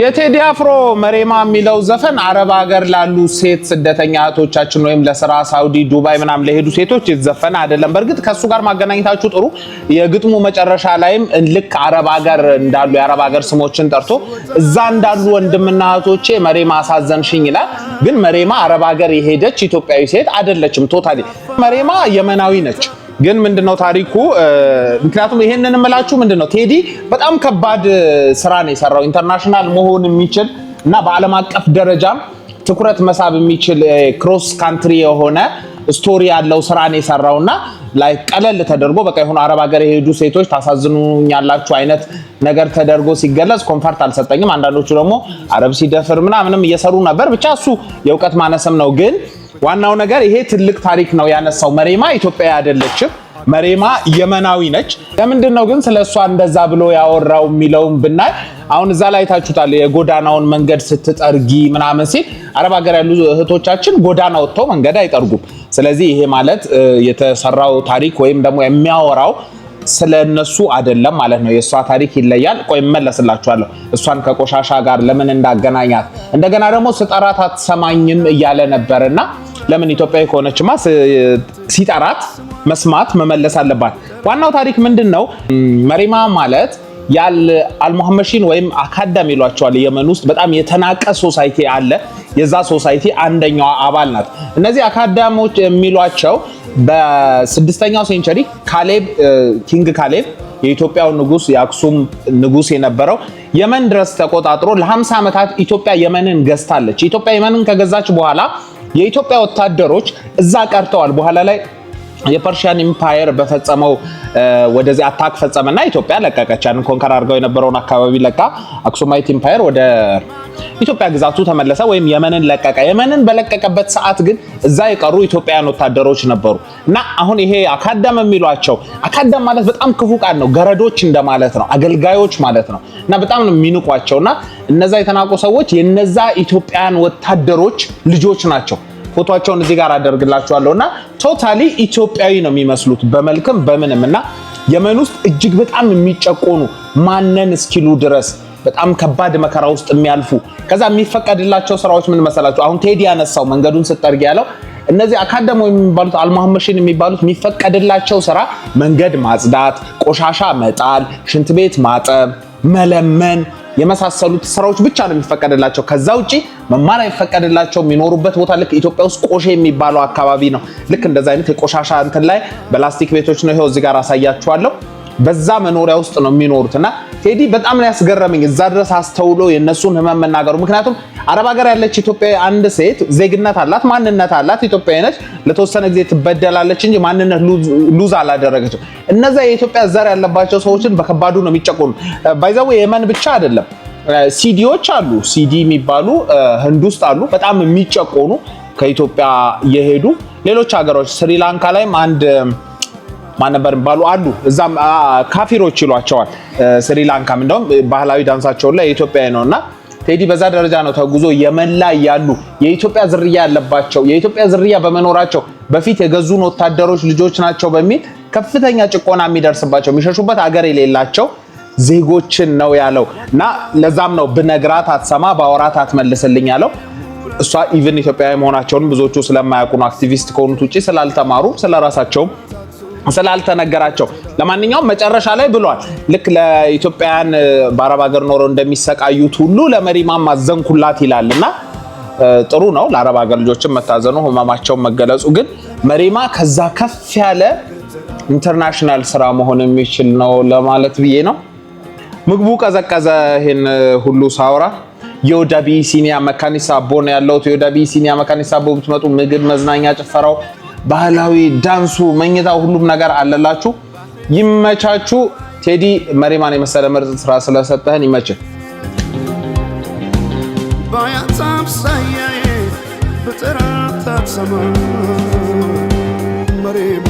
የቴዲ አፍሮ መሬማ የሚለው ዘፈን አረብ ሀገር ላሉ ሴት ስደተኛ እህቶቻችን ወይም ለስራ ሳውዲ ዱባይ ምናም ለሄዱ ሴቶች የተዘፈነ አይደለም። በርግጥ ከሱ ጋር ማገናኘታችሁ ጥሩ። የግጥሙ መጨረሻ ላይም ልክ አረብ ሀገር እንዳሉ የአረብ ሀገር ስሞችን ጠርቶ እዛ እንዳሉ ወንድምና እህቶቼ መሬማ አሳዘንሽኝ ይላል። ግን መሬማ አረብ ሀገር የሄደች ኢትዮጵያዊ ሴት አይደለችም። ቶታሊ መሬማ የመናዊ ነች። ግን ምንድነው ታሪኩ? ምክንያቱም ይሄንን እምላችሁ ምንድነው ቴዲ በጣም ከባድ ስራ ነው የሰራው። ኢንተርናሽናል መሆን የሚችል እና በዓለም አቀፍ ደረጃም ትኩረት መሳብ የሚችል ክሮስ ካንትሪ የሆነ ስቶሪ ያለው ስራ ነው የሰራውና ላይ ቀለል ተደርጎ በቃ የሆነ አረብ ሀገር የሄዱ ሴቶች ታሳዝኑኛላችሁ አይነት ነገር ተደርጎ ሲገለጽ ኮንፈርት አልሰጠኝም። አንዳንዶቹ ደግሞ አረብ ሲደፍር ምናምንም እየሰሩ ነበር። ብቻ እሱ የእውቀት ማነስም ነው። ግን ዋናው ነገር ይሄ ትልቅ ታሪክ ነው ያነሳው። መሬማ ኢትዮጵያዊ አይደለችም። መሬማ የመናዊ ነች። ለምንድነው ግን ስለሷ እንደዛ ብሎ ያወራው የሚለውን ብናይ አሁን እዛ ላይ ታችሁታል። የጎዳናውን መንገድ ስትጠርጊ ምናምን ሲል አረብ ሀገር ያሉ እህቶቻችን ጎዳና ወጥተው መንገድ አይጠርጉም። ስለዚህ ይሄ ማለት የተሰራው ታሪክ ወይም ደግሞ የሚያወራው ስለነሱ አይደለም ማለት ነው። የሷ ታሪክ ይለያል። ቆይ መለስላችኋለሁ እሷን ከቆሻሻ ጋር ለምን እንዳገናኛት። እንደገና ደግሞ ስጠራት አትሰማኝም እያለ ነበርና ለምን ኢትዮጵያዊ ከሆነችማ ሲጠራት መስማት መመለስ አለባት። ዋናው ታሪክ ምንድነው? መሬማ ማለት አልሙሐመሺን ወይም አካዳሚ ይሏቸዋል። የመን ውስጥ በጣም የተናቀ ሶሳይቲ አለ። የዛ ሶሳይቲ አንደኛዋ አባል ናት። እነዚህ አካዳሚዎች የሚሏቸው በ6ኛው ሴንቸሪ ኪንግ ካሌብ የኢትዮጵያው ንጉስ የአክሱም ንጉስ የነበረው የመን ድረስ ተቆጣጥሮ ለ50 ዓመታት ኢትዮጵያ የመንን ገዝታለች። ኢትዮጵያ የመንን ከገዛች በኋላ የኢትዮጵያ ወታደሮች እዛ ቀርተዋል። በኋላ ላይ የፐርሺያን ኢምፓየር በፈጸመው ወደዚህ አታክ ፈጸመና ኢትዮጵያ ለቀቀች። ያን ኮንከር አድርገው የነበረውን አካባቢ ለቃ አክሱማይት ኢምፓየር ወደ ኢትዮጵያ ግዛቱ ተመለሰ ወይም የመንን ለቀቀ። የመንን በለቀቀበት ሰዓት ግን እዛ የቀሩ ኢትዮጵያውያን ወታደሮች ነበሩ እና አሁን ይሄ አካዳም የሚሏቸው አካዳም ማለት በጣም ክፉ ቃል ነው። ገረዶች እንደማለት ነው፣ አገልጋዮች ማለት ነው እና በጣም ነው የሚንቋቸውና እነዛ የተናቁ ሰዎች የነዛ ኢትዮጵያውያን ወታደሮች ልጆች ናቸው። ፎቶአቸውን እዚህ ጋር አደርግላችኋለሁና ቶታሊ ኢትዮጵያዊ ነው የሚመስሉት በመልክም በምንምና የመን ውስጥ እጅግ በጣም የሚጨቆኑ ማነን እስኪሉ ድረስ በጣም ከባድ መከራ ውስጥ የሚያልፉ ከዛ የሚፈቀድላቸው ስራዎች ምን መሰላችሁ? አሁን ቴዲ ያነሳው መንገዱን ስትጠርግ ያለው እነዚህ አካዳሚ የሚባሉት አልሙሐመሺን የሚባሉት የሚፈቀድላቸው ስራ መንገድ ማጽዳት፣ ቆሻሻ መጣል፣ ሽንት ቤት ማጠብ፣ መለመን የመሳሰሉት ስራዎች ብቻ ነው የሚፈቀድላቸው። ከዛ ውጪ መማር አይፈቀድላቸው። የሚኖሩበት ቦታ ልክ ኢትዮጵያ ውስጥ ቆሼ የሚባለው አካባቢ ነው። ልክ እንደዛ አይነት የቆሻሻ እንትን ላይ በላስቲክ ቤቶች ነው። ይሄው እዚህ ጋር አሳያችኋለሁ። በዛ መኖሪያ ውስጥ ነው የሚኖሩትና ቴዲ በጣም ነው ያስገረመኝ እዛ ድረስ አስተውሎ የነሱን ህመም መናገሩ። ምክንያቱም አረብ ሀገር ያለች ኢትዮጵያዊ አንድ ሴት ዜግነት አላት፣ ማንነት አላት፣ ኢትዮጵያዊ ነች። ለተወሰነ ጊዜ ትበደላለች እንጂ ማንነት ሉዝ አላደረገችም። እነዛ የኢትዮጵያ ዘር ያለባቸው ሰዎችን በከባዱ ነው የሚጨቆኑ። ባይዛው የመን ብቻ አይደለም፣ ሲዲዎች አሉ። ሲዲ የሚባሉ ህንድ ውስጥ አሉ፣ በጣም የሚጨቆኑ ከኢትዮጵያ የሄዱ ሌሎች ሀገሮች። ስሪላንካ ላይም አንድ ማን ነበር ባሉ አሉ። እዛም ካፊሮች ይሏቸዋል። ስሪላንካም እንደውም ባህላዊ ዳንሳቸው ላይ ኢትዮጵያዊ ነውና ቴዲ በዛ ደረጃ ነው ተጉዞ የመን ላይ ያሉ የኢትዮጵያ ዝርያ ያለባቸው የኢትዮጵያ ዝርያ በመኖራቸው በፊት የገዙን ወታደሮች ልጆች ናቸው በሚል ከፍተኛ ጭቆና የሚደርስባቸው የሚሸሹበት አገር የሌላቸው ዜጎችን ነው ያለው እና ለዛም ነው ብነግራት አትሰማ ባወራት አትመልስልኝ ያለው። እሷ ኢቭን ኢትዮጵያዊ መሆናቸውን ብዙዎቹ ስለማያውቁ ነው፣ አክቲቪስት ከሆኑት ውጪ ስላልተማሩ ስለራሳቸው ስላልተነገራቸው። ለማንኛውም መጨረሻ ላይ ብሏል ልክ ለኢትዮጵያን በአረብ ሀገር ኖረው እንደሚሰቃዩት ሁሉ ለመሪማም ማዘንኩላት ይላልና ጥሩ ነው ለአረብ ሀገር ልጆችም መታዘኑ ህመማቸውን መገለጹ። ግን መሪማ ከዛ ከፍ ያለ ኢንተርናሽናል ስራ መሆን የሚችል ነው ለማለት ብዬ ነው። ምግቡ ቀዘቀዘ። ይሄን ሁሉ ሳውራ የወዳቢ ሲኒያ መካኒሳ አቦ ነው ያለው። የወዳቢ ሲኒያ መካኒሳ አቦ ብትመጡ ምግብ፣ መዝናኛ፣ ጭፈራው፣ ባህላዊ ዳንሱ፣ መኝታው ሁሉም ነገር አለላችሁ። ይመቻችሁ። ቴዲ መሬማን የመሰለ ምርጥ ስራ ስለሰጠህን ይመችህ። ባያታም ሳያዬ በተራታት ሰማ መሬማ